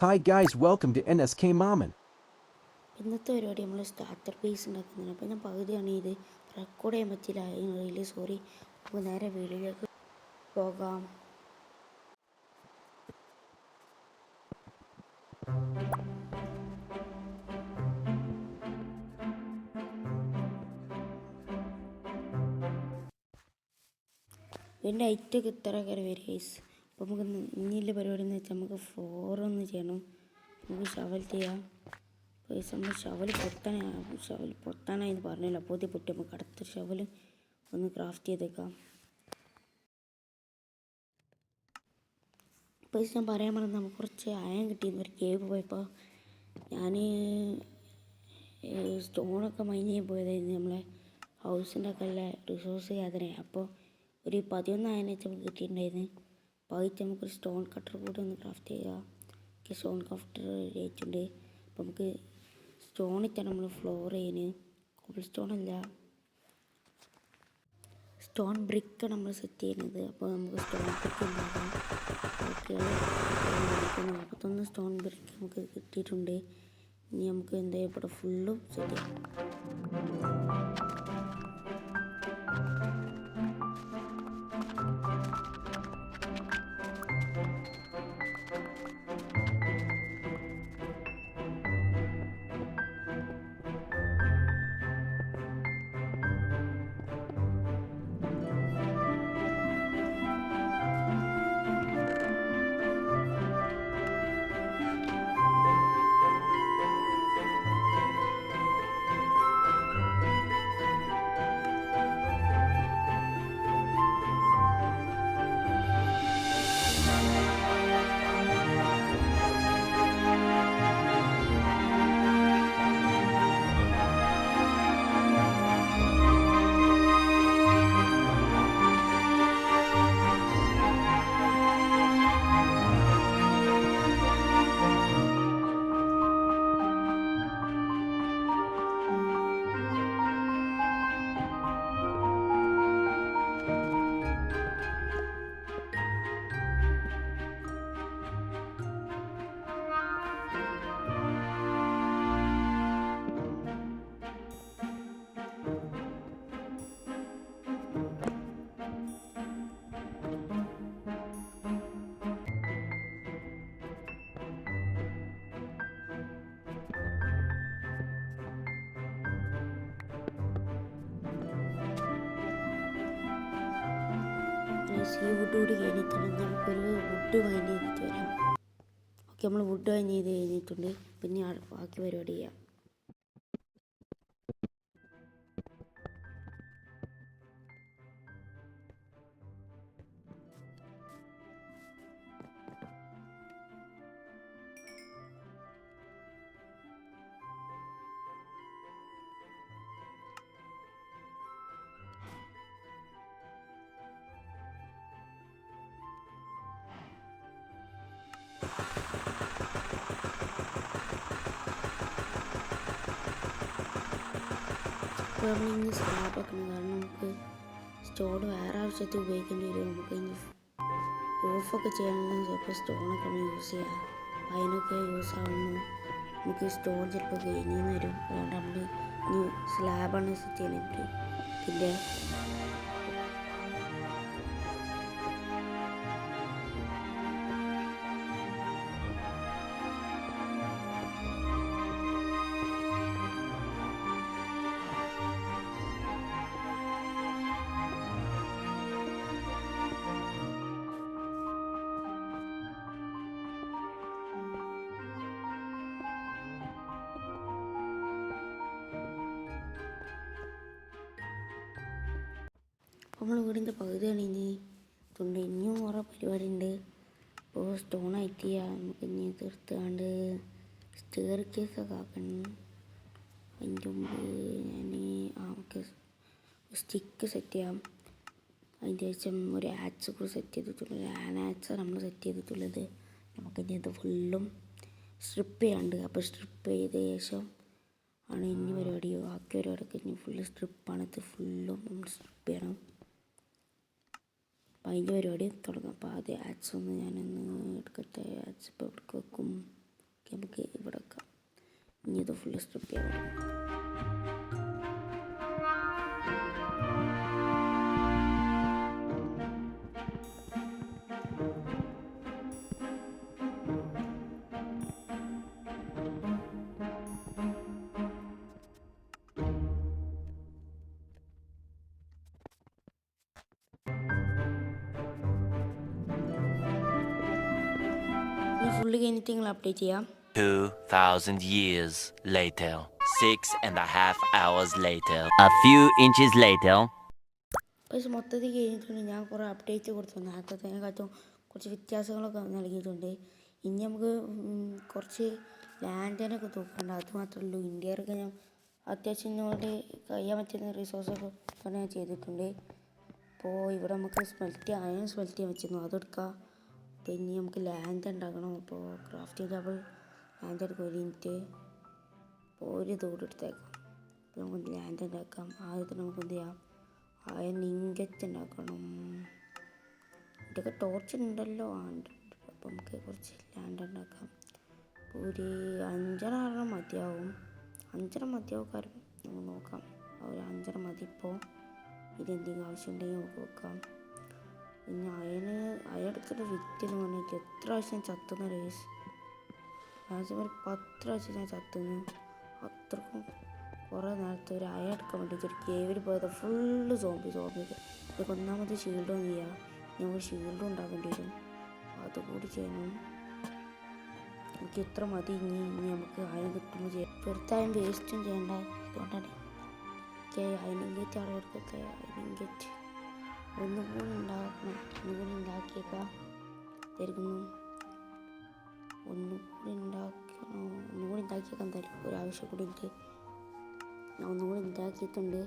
Hi guys, welcome to NSK Maman. ഇന്നത്തെ പരിപാടി നമ്മൾ സ്റ്റാർട്ടർ ബേസ് ഉണ്ടാക്കുന്നതാണ്. അപ്പോൾ ഞാൻ പകുതിയാണ് ഇത് റെക്കോർഡ് ചെയ്യാൻ പറ്റില്ല, റിയലി സോറി. അപ്പോൾ നേരെ വീഡിയോയിലേക്ക് പോകാം. ഇതിൻ്റെ ഐറ്റൊക്കെ ഇത്രയൊക്കെ വരും ഗൈസ്. അപ്പോൾ നമുക്ക് ഇനിയുള്ള പരിപാടി എന്ന് വെച്ചാൽ നമുക്ക് ഫ്ലോറൊന്ന് ചെയ്യണം. നമുക്ക് ഷവൽ ചെയ്യാം. ഗൈസ് നമ്മൾ ഷവൽ പൊട്ടാനായി പറഞ്ഞില്ല, പൊതി പൊട്ടി. നമുക്ക് അടുത്തൊരു ഷവൽ ഒന്ന് ക്രാഫ്റ്റ് ചെയ്തേക്കാം. അപ്പോൾ ഞാൻ പറയാൻ പറഞ്ഞത് നമുക്ക് കുറച്ച് അയൺ കിട്ടിയിരുന്നു ഒരു കേവ് പോയപ്പോൾ. ഞാൻ സ്റ്റോണൊക്കെ മൈൻ ചെയ്യാൻ പോയതായിരുന്നു നമ്മളെ ഹൗസിൻ്റെ ഒക്കെ ഉള്ള റിസോഴ്സ് യാത്രയായി. അപ്പോൾ ഒരു 11 അയൺ വെച്ച് നമുക്ക് കിട്ടിയിട്ടുണ്ടായിരുന്നു. അപ്പോൾ അതിച്ച് നമുക്കൊരു സ്റ്റോൺ കട്ടർ കൂടി ഒന്ന് ക്രാഫ്റ്റ് ചെയ്യുക. ഓക്കെ, സ്റ്റോൺ കട്ടർ റെഡി ആയിട്ടുണ്ട്. അപ്പോൾ നമുക്ക് സ്റ്റോണിച്ചാണ് നമ്മൾ ഫ്ലോർ ചെയ്യുന്നത്. കോബിൾ സ്റ്റോൺ അല്ല, സ്റ്റോൺ ബ്രിക്ക് നമ്മൾ സെറ്റ് ചെയ്യുന്നത്. അപ്പോൾ നമുക്ക് സ്റ്റോൺ ബ്രിക്ക് ഉണ്ടാക്കാം. ഓക്കെ, 41 സ്റ്റോൺ ബ്രിക്ക് നമുക്ക് കിട്ടിയിട്ടുണ്ട്. ഇനി നമുക്ക് എന്താ ഇവിടെ ഫുള്ളും സെറ്റ് ചെയ്യാം. ഈ വുഡ് കൂടി കഴിഞ്ഞിട്ടാണ് നമുക്കൊരു വുഡ് മൈൻ ചെയ്തിട്ട് വരാം. ഓക്കെ, നമ്മൾ വുഡ് മൈൻ ചെയ്ത് കഴിഞ്ഞിട്ടുണ്ട്. പിന്നെ ബാക്കി പരിപാടി ചെയ്യാം. ഇപ്പോൾ നമ്മളിങ്ങനെ സ്ലാബ് വെക്കണം, കാരണം നമുക്ക് സ്റ്റോൺ വേറെ ആവശ്യത്തിൽ ഉപയോഗിക്കേണ്ടി വരും. നമുക്ക് ഇനി റൂഫൊക്കെ ചെയ്യണമെങ്കിൽ ചിലപ്പോൾ സ്റ്റോണൊക്കെ നമ്മൾ യൂസ് ചെയ്യാം. അതിനൊക്കെ യൂസ് ആവുമ്പോൾ നമുക്ക് സ്റ്റോൺ ചിലപ്പോൾ കഴിഞ്ഞ് വരും. അതുകൊണ്ട് നമ്മൾ ഇനി സ്ലാബാണ് സെറ്റ് ചെയ്യുന്നത്. ഇതിൻ്റെ നമ്മൾ വീടിൻ്റെ പകുതിയാണ് ഇനി തൊണ്ട്. ഇനിയും കുറേ പരിപാടി ഉണ്ട്. അപ്പോൾ സ്റ്റോൺ ആയിട്ട് ചെയ്യാം. നമുക്ക് ഇനി തീർത്താണ്ട് സ്റ്റെയർ കേസൊക്കെ ആക്കണം. അതിൻ്റെ മുമ്പ് ഞാൻ ഓക്കെ സ്റ്റിക്ക് സെറ്റ് ചെയ്യാം. അതിൻ്റെ ശേഷം ഒരു ആക്സ് കൂടി സെറ്റ് ചെയ്തിട്ടുള്ളത്, ആക്സ് നമ്മൾ സെറ്റ് ചെയ്തിട്ടുള്ളത്. നമുക്കിനി അത് ഫുള്ളും സ്ട്രിപ്പ് ചെയ്യാണ്ട്. അപ്പോൾ സ്ട്രിപ്പ് ചെയ്ത ശേഷം ആണ് ഇനി പരിപാടി. ബാക്കി പരിപാടിയൊക്കെ ഇനി ഫുള്ള് സ്ട്രിപ്പാണ്. ഇത് ഫുള്ളും നമ്മൾ സ്ട്രിപ്പ് ചെയ്യണം. അപ്പോൾ അതിൻ്റെ പരിപാടി തുടങ്ങാം. അപ്പോൾ ആദ്യം ആഡ്സ് ഒന്ന് ഞാനൊന്ന് എടുക്കട്ടെ. ആഡ്സ് ഇപ്പോൾ എവിടെ വെക്കും? നമുക്ക് ഇവിടെ വെക്കാം. ഇനി ഇത് ഫുള്ള് സ്ട്രിപ്പ് ചെയ്യാം. ഇനി ഫുള്ള് കഴിഞ്ഞിട്ട് നിങ്ങൾ അപ്ഡേറ്റ് ചെയ്യാം. 2,000 years later. 6.5 hours later. A few inches later. പക്ഷേ മൊത്തത്തിൽ കഴിഞ്ഞിട്ടുണ്ട്. ഞാൻ കുറേ അപ്ഡേറ്റ് കൊടുത്തു. നേരത്തേക്കാട്ടും കുറച്ച് വ്യത്യാസങ്ങളൊക്കെ നൽകിയിട്ടുണ്ട്. ഇനി നമുക്ക് കുറച്ച് ലാൻഡിനൊക്കെ തൂക്കണ്ട. അത് മാത്രമേ ഉള്ളൂ. ഇന്ത്യയിലൊക്കെ ഞാൻ അത്യാവശ്യം ഇങ്ങോട്ട് കഴിയാൻ പറ്റുന്ന റിസോഴ്സൊക്കെ ഞാൻ ചെയ്തിട്ടുണ്ട്. അപ്പോൾ ഇവിടെ നമുക്ക് അയൺ സ്മെൽറ്റ് ചെയ്യാൻ വെച്ചിരുന്നു, അതെടുക്കാം. അപ്പോൾ ഇനി നമുക്ക് ലാൻഡ് ഉണ്ടാക്കണം. അപ്പോൾ ക്രാഫ്റ്റ് ടേബിൾ ലാൻഡ് എടുക്കും. ഒരു മിനിറ്റ്. അപ്പോൾ ഒരു ഇതോടെ എടുത്തേക്കാം. അപ്പോൾ നമുക്ക് ലാൻഡ് ഉണ്ടാക്കാം. ആദ്യത്തിന് നമുക്ക് എന്ത് ചെയ്യാം, അയൺ ഇങ്കറ്റ് ഉണ്ടാക്കണം. ഇതൊക്കെ ടോർച്ച് ഉണ്ടല്ലോ. അപ്പോൾ നമുക്ക് കുറച്ച് ലാൻഡ് ഉണ്ടാക്കാം. അപ്പോൾ ഒരു 5 മതിയാവും. 5 മതിയാവും. കാര്യം നമുക്ക് നോക്കാം. ഒരു 5 മതി. ഇപ്പോൾ ഇതെന്തെങ്കിലും ആവശ്യമുണ്ടെങ്കിൽ നമുക്ക് വെക്കാം. പിന്നെ അയടുത്തിട്ട് വിറ്റെന്ന് പറഞ്ഞിട്ട് എത്ര പ്രാവശ്യം ചത്തുന്ന റേസ് മാക്സിമം ഒരു 10 പ്രാവശ്യം ഞാൻ ചത്തുന്നു. അത്രക്കും കുറേ നേരത്തെ ഒരു എടുക്കാൻ വേണ്ടിയിട്ട് ഒരു കേവിൽ പോയത് ഫുള്ള് സോംബി. ഇതൊക്കെ ഒന്നാമത് ഷീൽഡൊന്നും ചെയ്യാം. നമുക്ക് ഷീൽഡും ഉണ്ടാക്കേണ്ടി വരും. അതുകൂടി ചെയ്യണം. എനിക്ക് ഇത്ര മതി. ഇനി നമുക്ക് അയൺ കിട്ടുമ്പോൾ ചെയ്യാം. വെറുതായും വേസ്റ്റും ചെയ്യണ്ട. അതുകൊണ്ടാണ് അയണിങ്കറ്റ് ആളുകൾക്കൊക്കെ അയണിങ്കറ്റ് ഒന്നുകൂടി ഉണ്ടാക്കണം. ഒന്നുകൂടി ഉണ്ടാക്കിയേക്കാം. തരുന്നു. ഒന്നുകൂടി ഉണ്ടാക്കിയേക്കാം. എന്തായാലും ഒരാവശ്യം കൂടി എനിക്ക് ഞാൻ ഒന്നുകൂടി ഉണ്ടാക്കിയിട്ടുണ്ട്.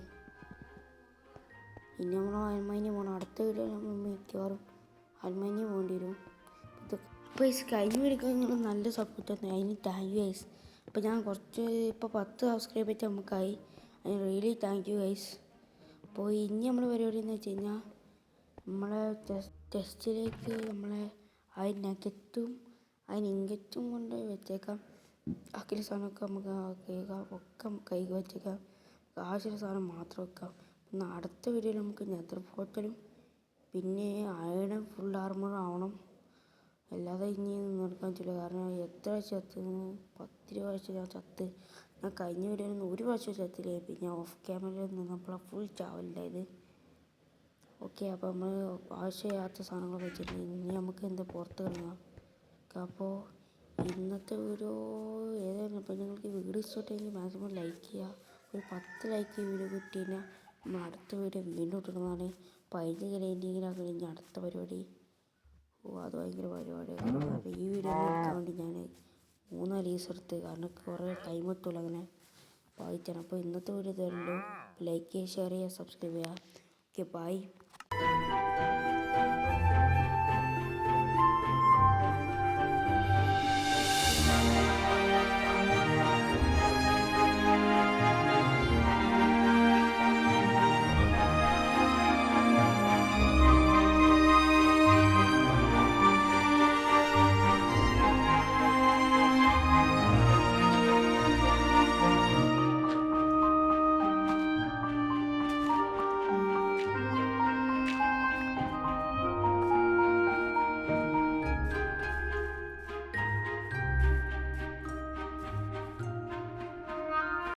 ഇനി നമ്മൾ അൽമൈനിയം പോകണം. അടുത്ത വീഡിയോ നമ്മൾ മിക്കവാറും അൽമൈനിയം പോകേണ്ടി വരും. അപ്പോൾ കഴിഞ്ഞ വീഡിയോ നിങ്ങൾ നല്ല സപ്പോർട്ട് തന്നു. അതിന് താങ്ക് യു ഗൈസ്. അപ്പോൾ ഞാൻ ഇപ്പോൾ 10 സബ്സ്ക്രൈബ് ചെയ്തിട്ട് നമുക്കായി. അതിന് റിയലി താങ്ക് യു ഗൈസ്. അപ്പോൾ ഇനി നമ്മൾ പരിപാടി എന്ന് വെച്ച് കഴിഞ്ഞാൽ നമ്മളെ ടെസ്റ്റിലേക്ക് നമ്മളെ അതിനകത്തും ഇങ്കറ്റും കൊണ്ട് വെച്ചേക്കാം. ബാക്കിയുള്ള സാധനമൊക്കെ നമുക്ക് ഒക്കെ കൈ വെച്ചേക്കാം. ആവശ്യമുള്ള സാധനം മാത്രം വെക്കാം. പിന്നെ അടുത്ത വീഡിയോയിൽ നമുക്ക് നെതർ പോർട്ടലും പിന്നെ അയണും ഫുൾ ആർമറും ആവണം. അല്ലാതെ ഇനി നടക്കാൻ പറ്റില്ല. കാരണം എത്ര ചത്തുന്നു, 10 പ്രാവശ്യം ഞാൻ ചത്ത്. ഞാൻ കഴിഞ്ഞ വീഡിയോയിൽ 1 പ്രാവശ്യം ചത്തില്ലേ. പിന്നെ ഓഫ് ക്യാമറയിൽ നിന്നപ്പോൾ ഫുൾ ചാവലുണ്ടായത്. ഓക്കെ, അപ്പോൾ നമ്മൾ ആവശ്യമില്ലാത്ത സാധനങ്ങൾ വെച്ചിട്ടുണ്ട്. ഇനി നമുക്ക് എന്താ പുറത്ത് കളയാം. അപ്പോൾ ഇന്നത്തെ വീഡിയോ ഏതായിരുന്നു. അപ്പോൾ നിങ്ങൾക്ക് വീഡിയോ ഇഷ്ടപ്പെട്ടെങ്കിൽ മാക്സിമം ലൈക്ക് ചെയ്യുക. ഒരു 10 ലൈക്ക് വീഡിയോ കിട്ടി കഴിഞ്ഞാൽ നമ്മൾ അടുത്ത വീഡിയോ വീണ്ടും ഇട്ടിടുന്നതാണ്. 15 കഴിഞ്ഞെങ്കിലാണ് കഴിഞ്ഞ അടുത്ത പരിപാടി. അത് ഭയങ്കര പരിപാടിയാണ്. അപ്പോൾ ഈ വീഡിയോ എടുക്കാൻ വേണ്ടി ഞാൻ 3 ലീസ് എടുത്ത്. കാരണം കുറേ ടൈം എത്തുള്ളൂ അങ്ങനെ വായിച്ചാണ്. അപ്പോൾ ഇന്നത്തെ വീഡിയോ തരുള്ളൂ. ലൈക്ക് ചെയ്യുക, ഷെയർ ചെയ്യുക, സബ്സ്ക്രൈബ് ചെയ്യുക. Okay, by.